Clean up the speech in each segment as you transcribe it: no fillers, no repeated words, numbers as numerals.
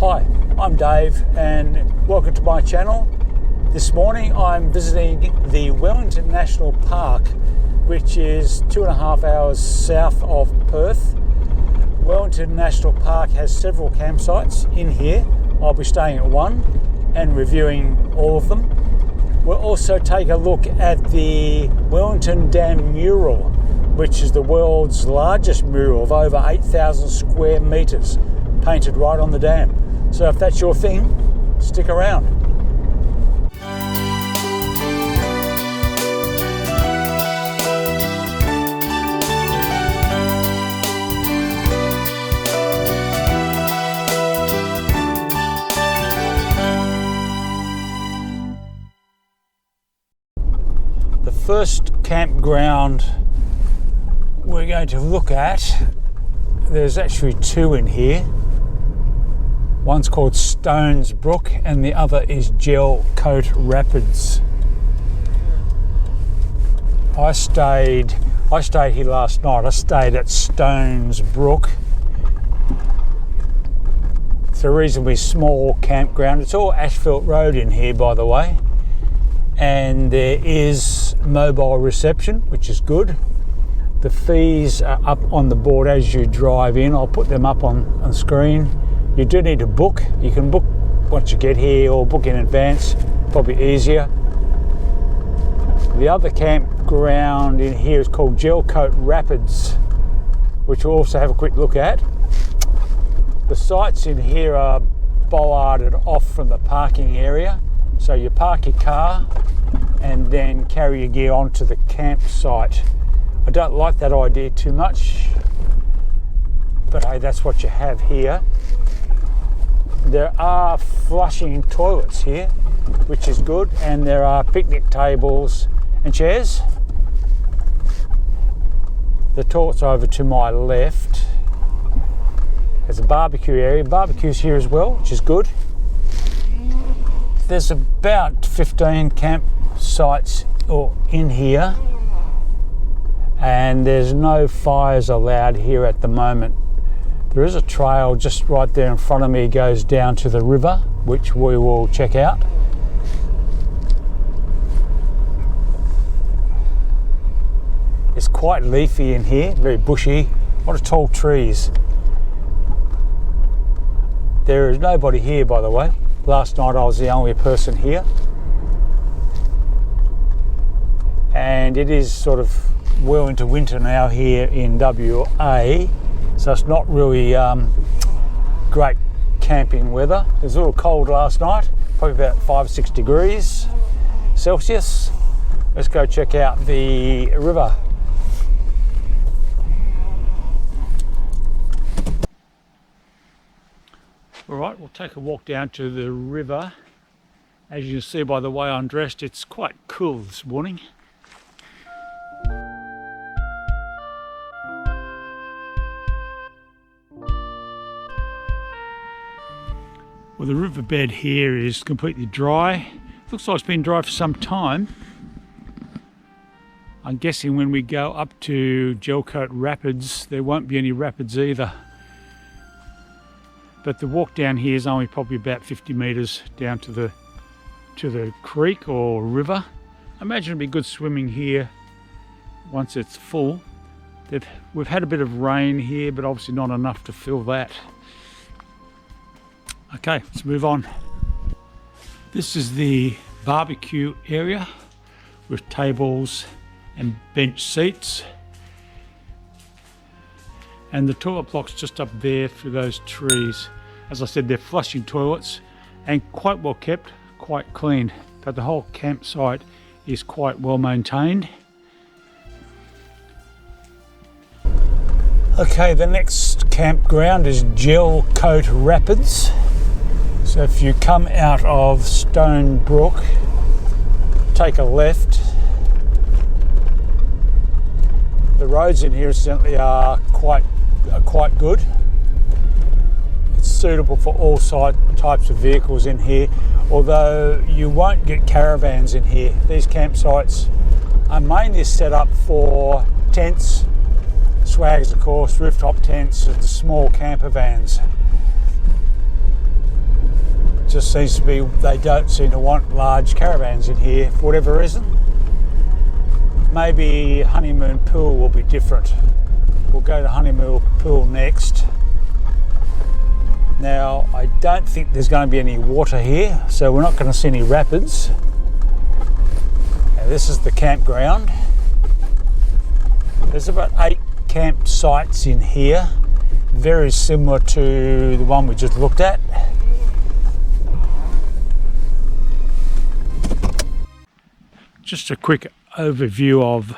Hi, I'm Dave and welcome to my channel. This morning I'm visiting the Wellington National Park, which is 2.5 hours south of Perth. Wellington National Park has several campsites in here. I'll be staying at one and reviewing all of them. We'll also take a look at the Wellington Dam mural, which is the world's largest mural of over 8,000 square metres, painted right on the dam. So if that's your thing, stick around. The first campground we're going to look at, there's actually two in here. One's called Stones Brook and the other is Gel Coat Rapids. I stayed here last night. I stayed at Stones Brook. It's a reasonably small campground. It's all asphalt road in here, by the way. And there is mobile reception, which is good. The fees are up on the board as you drive in. I'll put them up on screen. You do need to book. You can book once you get here or book in advance, probably easier. The other campground in here is called Gel Coat Rapids, which we'll also have a quick look at. The sites in here are bollarded off from the parking area. So you park your car and then carry your gear onto the campsite. I don't like that idea too much, but hey, that's what you have here. There are flushing toilets here, which is good, and there are picnic tables and chairs. The toilets are over to my left. There's a barbecue area. Barbecues here as well, which is good. There's about 15 campsites in here, and there's no fires allowed here at the moment. There is a trail just right there in front of me, goes down to the river, which we will check out. It's quite leafy in here, very bushy, a lot of tall trees. There is nobody here, by the way. Last night I was the only person here. And it is sort of well into winter now here in WA. So it's not really great camping weather. It was a little cold last night, probably about 5 or 6 degrees Celsius. Let's go check out the river. All right, we'll take a walk down to the river. As you can see by the way I'm dressed, it's quite cool this morning. Well, the riverbed here is completely dry. Looks like it's been dry for some time. I'm guessing when we go up to Gel Coat Rapids, there won't be any rapids either. But the walk down here is only probably about 50 metres down to the creek or river. I imagine it'll be good swimming here once it's full. We've had a bit of rain here, but obviously not enough to fill that. Okay, let's move on. This is the barbecue area with tables and bench seats. And the toilet block's just up there through those trees. As I said, they're flushing toilets and quite well kept, quite clean. But the whole campsite is quite well maintained. Okay, the next campground is Gel Coat Rapids. So if you come out of Stone Brook, take a left. The roads in here certainly are quite good. It's suitable for all types of vehicles in here, although you won't get caravans in here. These campsites are mainly set up for tents, swags of course, rooftop tents and the small camper vans. just seems to be they don't seem to want large caravans in here for whatever reason. Maybe Honeymoon Pool will be different. We'll go to Honeymoon Pool next. Now, I don't think there's going to be any water here, so we're not going to see any rapids. Now, this is the campground. There's about 8 campsites in here, very similar to the one we just looked at. Just a quick overview of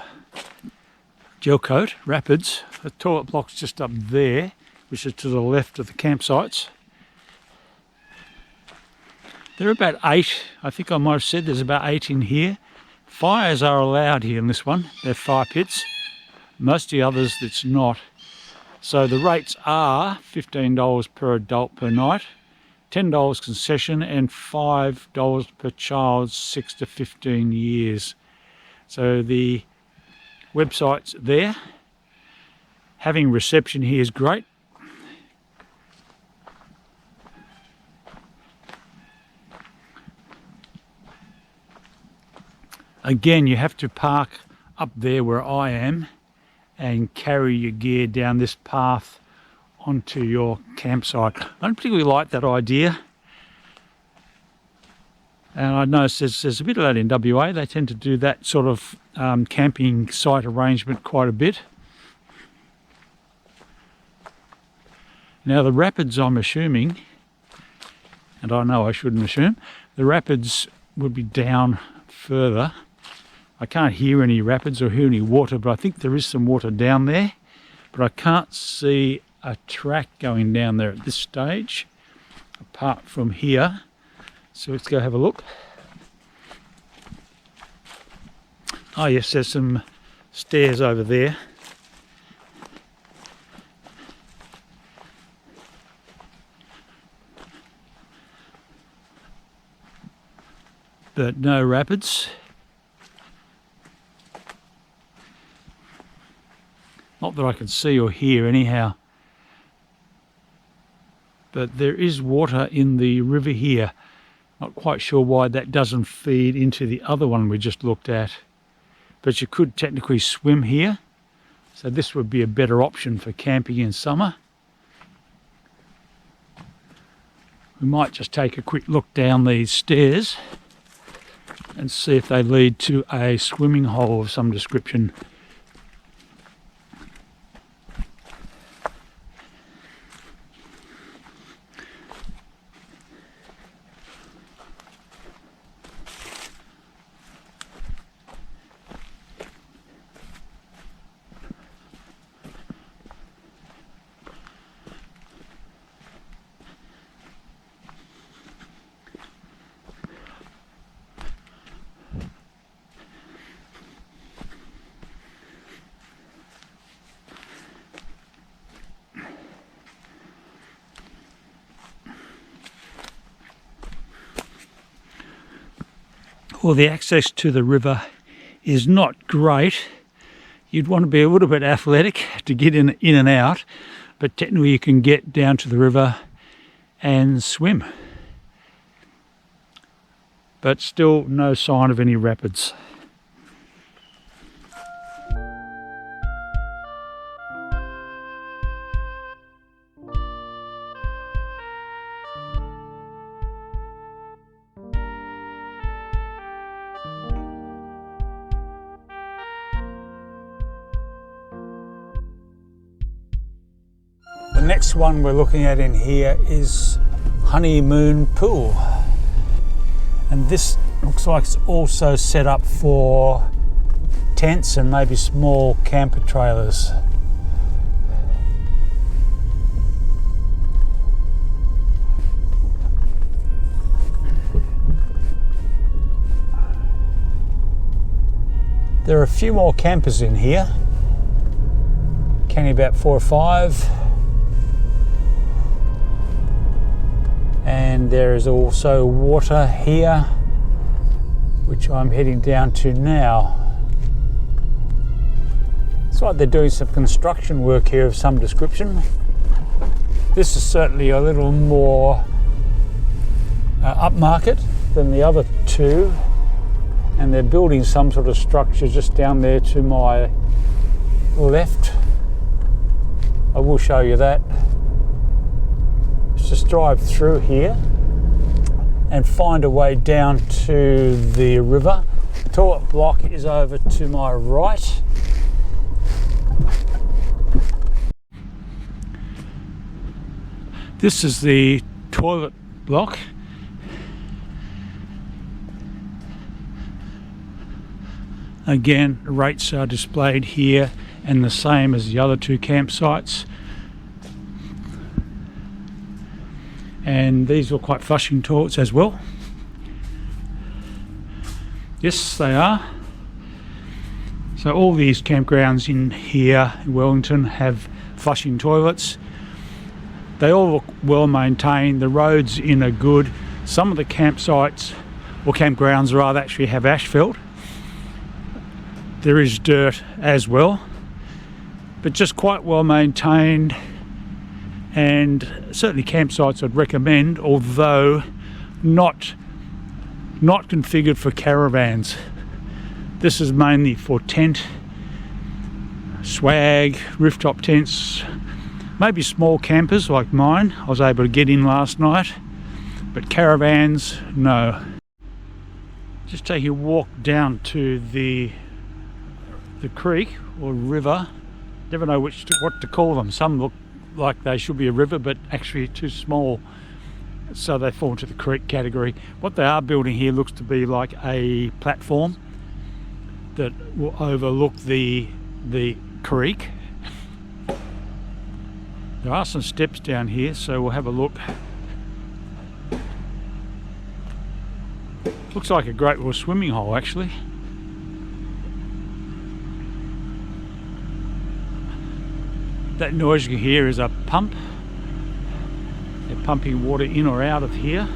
Gelcoat Rapids. The toilet block's just up there, which is to the left of the campsites. There are about 8, I think I might have said there's about 8 in here. Fires are allowed here in this one, they're fire pits. Most of the others it's not. So the rates are $15 per adult per night, $10 concession and $5 per child 6 to 15 years. So the website's there. Having reception here is great. Again, you have to park up there where I am and carry your gear down this path onto your campsite. I don't particularly like that idea. And I noticed there's a bit of that in WA. They tend to do that sort of camping site arrangement quite a bit. Now the rapids, I'm assuming, and I know I shouldn't assume, the rapids would be down further. I can't hear any rapids or hear any water, but I think there is some water down there. But I can't see a track going down there at this stage, apart from here. So let's go have a look. Oh yes, there's some stairs over there. But no rapids. Not that I can see or hear anyhow. But there is water in the river here. Not quite sure why that doesn't feed into the other one we just looked at. But you could technically swim here. So this would be a better option for camping in summer. We might just take a quick look down these stairs and see if they lead to a swimming hole of some description. Well, the access to the river is not great. You'd want to be a little bit athletic to get in and out, but technically you can get down to the river and swim. But still no sign of any rapids. The next one we're looking at in here is Honeymoon Pool, and this looks like it's also set up for tents and maybe small camper trailers. There are a few more campers in here, counting about 4 or 5. And there is also water here, which I'm heading down to now. It's like they're doing some construction work here of some description. This is certainly a little more upmarket than the other two, and they're building some sort of structure just down there to my left. I will show you that. Let's just drive through here and find a way down to the river. The toilet block is over to my right. This is the toilet block. Again, rates are displayed here and the same as the other two campsites. And these look like flushing toilets as well. Yes, they are. So all these campgrounds in here in Wellington have flushing toilets. They all look well maintained. The roads in are good. Some of the campsites, or campgrounds rather, actually have asphalt. There is dirt as well, but just quite well maintained, and certainly campsites I'd recommend, although not configured for caravans. This is mainly for tent, swag, rooftop tents, maybe small campers like mine. I was able to get in last night, but caravans, no. Just take a walk down to the creek or river. Never know what to call them. Some look like they should be a river, but actually too small, so they fall into the creek category. What they are building here looks to be like a platform that will overlook the creek. There are some steps down here, so we'll have a look. Looks like a great little swimming hole actually. That noise you hear is a pump. They're pumping water in or out of here.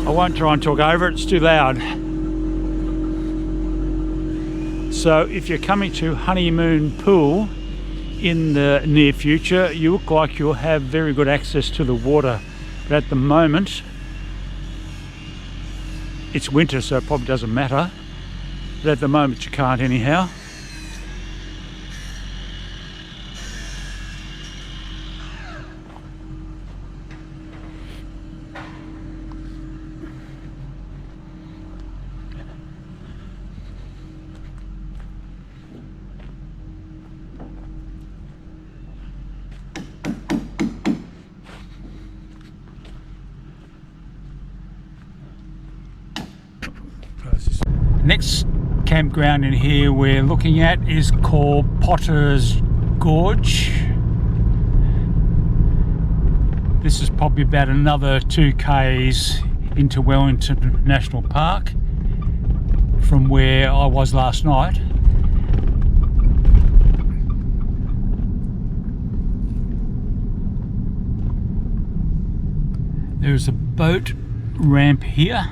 I won't try and talk over it, it's too loud. So if you're coming to Honeymoon Pool in the near future, you look like you'll have very good access to the water, but at the moment it's winter, so it probably doesn't matter, but at the moment you can't anyhow. Next campground in here we're looking at is called Potter's Gorge. This is probably about another 2 k's into Wellington National Park from where I was last night. There's a boat ramp here.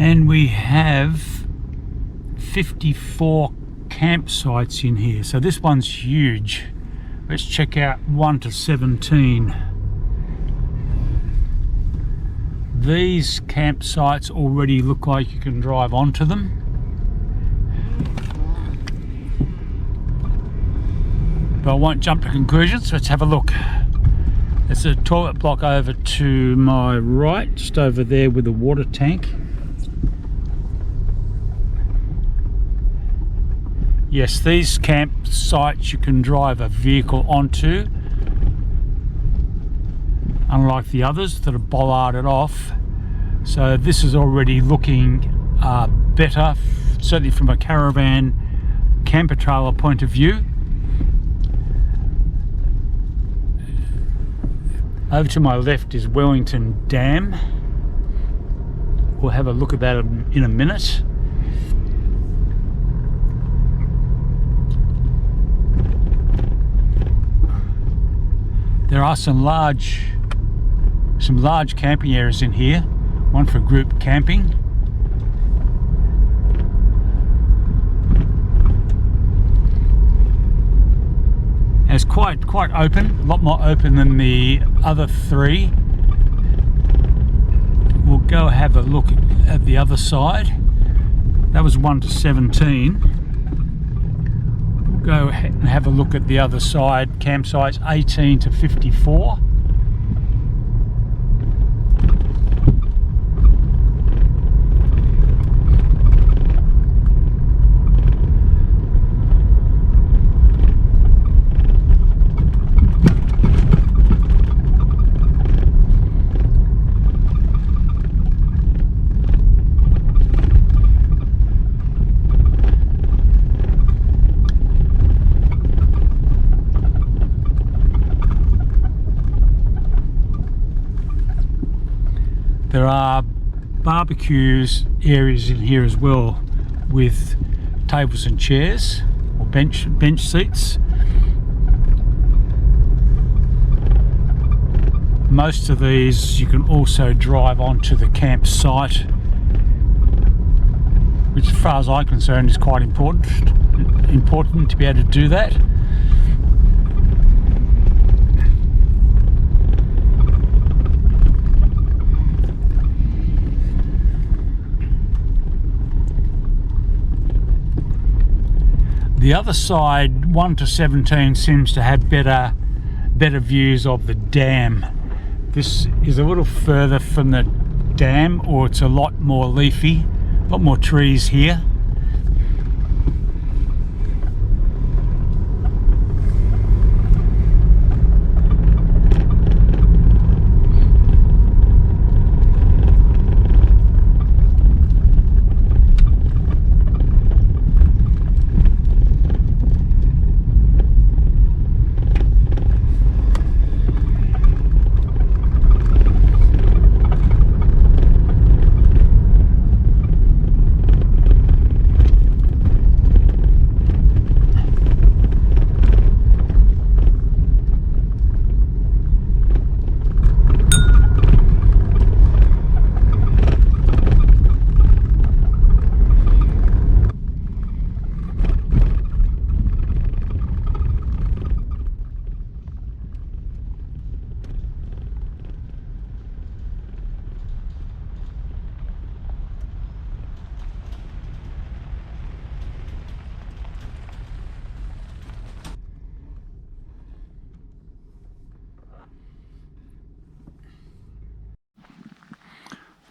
And we have 54 campsites in here, so this one's huge. Let's check out 1 to 17. These campsites already look like you can drive onto them. But I won't jump to conclusions, let's have a look. There's a toilet block over to my right, just over there with the water tank. Yes, these campsites you can drive a vehicle onto, unlike the others that are bollarded off. So this is already looking better, certainly from a caravan camper trailer point of view. Over to my left is Wellington Dam. We'll have a look at that in a minute. There are some large camping areas in here, one for group camping. And it's quite open, a lot more open than the other three. We'll go have a look at the other side. That was 1 to 17. We'll go and have a look at the other side, campsites 18 to 54. There are barbecues areas in here as well, with tables and chairs or bench seats. Most of these you can also drive onto the campsite, which as far as I'm concerned is quite important to be able to do that. The other side, 1 to 17, seems to have better views of the dam. This is a little further from the dam, or it's a lot more leafy, a lot more trees here.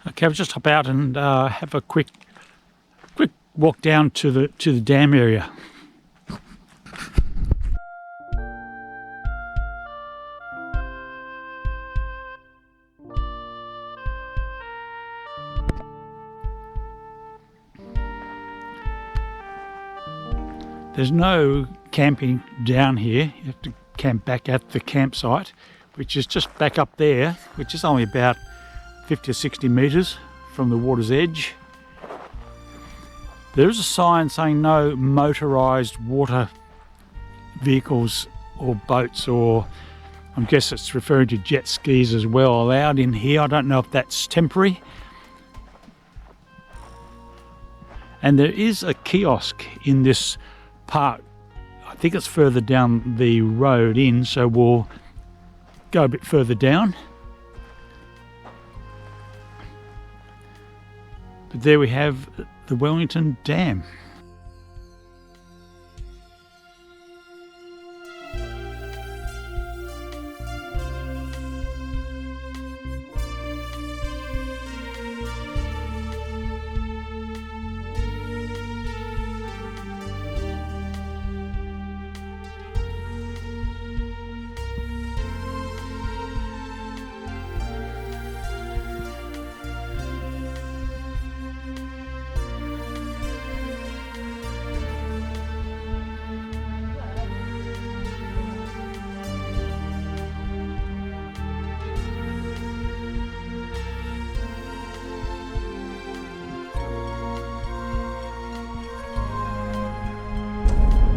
Okay, I'll just hop out and have a quick walk down to the dam area. There's no camping down here. You have to camp back at the campsite, which is just back up there, which is only about 50 or 60 metres from the water's edge. There is a sign saying no motorised water vehicles or boats, or I guess it's referring to jet skis as well, allowed in here. I don't know if that's temporary. And there is a kiosk in this part. I think it's further down the road in, so we'll go a bit further down. But there we have the Wellington Dam.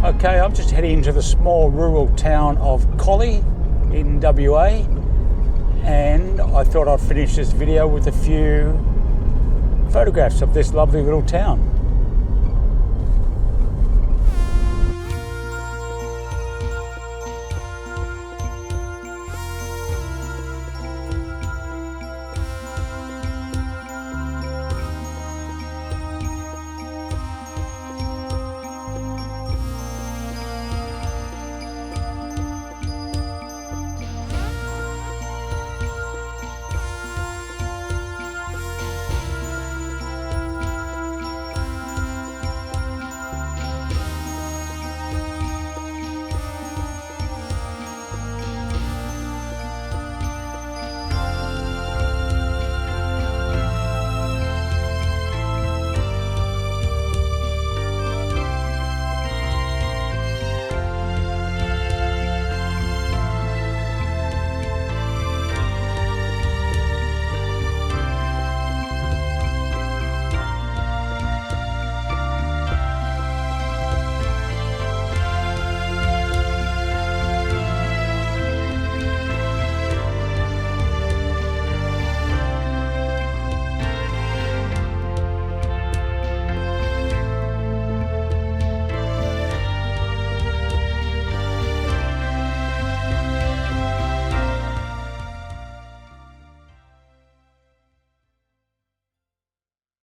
Okay, I'm just heading into the small rural town of Collie. in WA, and I thought I'd finish this video with a few photographs of this lovely little town.